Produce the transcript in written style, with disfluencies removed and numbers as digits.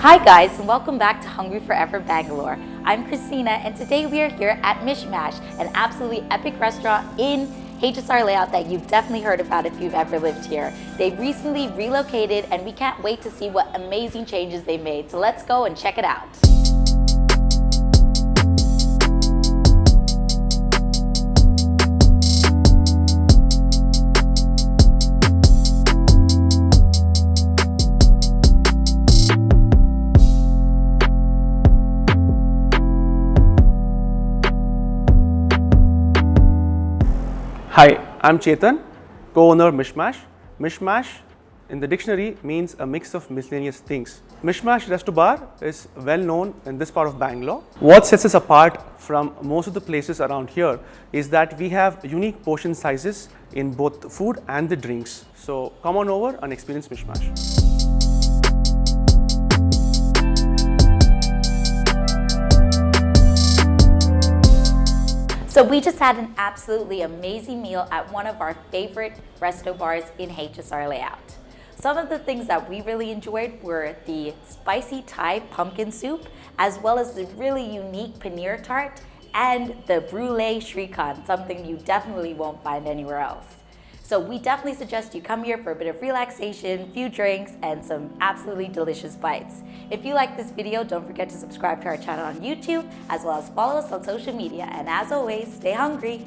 Hi guys, and welcome back to Hungry Forever Bangalore. I'm Christina, and today we are here at MishMash, an absolutely epic restaurant in HSR Layout that you've definitely heard about if you've ever lived here. They've recently relocated, and we can't wait to see what amazing changes they made. So let's go and check it out. Hi, I'm Chetan, co-owner of MishMash. MishMash in the dictionary means a mix of miscellaneous things. MishMash Resto Bar is well known in this part of Bangalore. What sets us apart from most of the places around here is that we have unique portion sizes in both the food and the drinks. So come on over and experience MishMash. So we just had an absolutely amazing meal at one of our favorite resto bars in HSR Layout. Some of the things that we really enjoyed were the spicy Thai pumpkin soup, as well as the really unique paneer tart and the brulee shrikant, something you definitely won't find anywhere else. So we definitely suggest you come here for a bit of relaxation, few drinks, and some absolutely delicious bites. If you like this video, don't forget to subscribe to our channel on YouTube, as well as follow us on social media. And as always, stay hungry.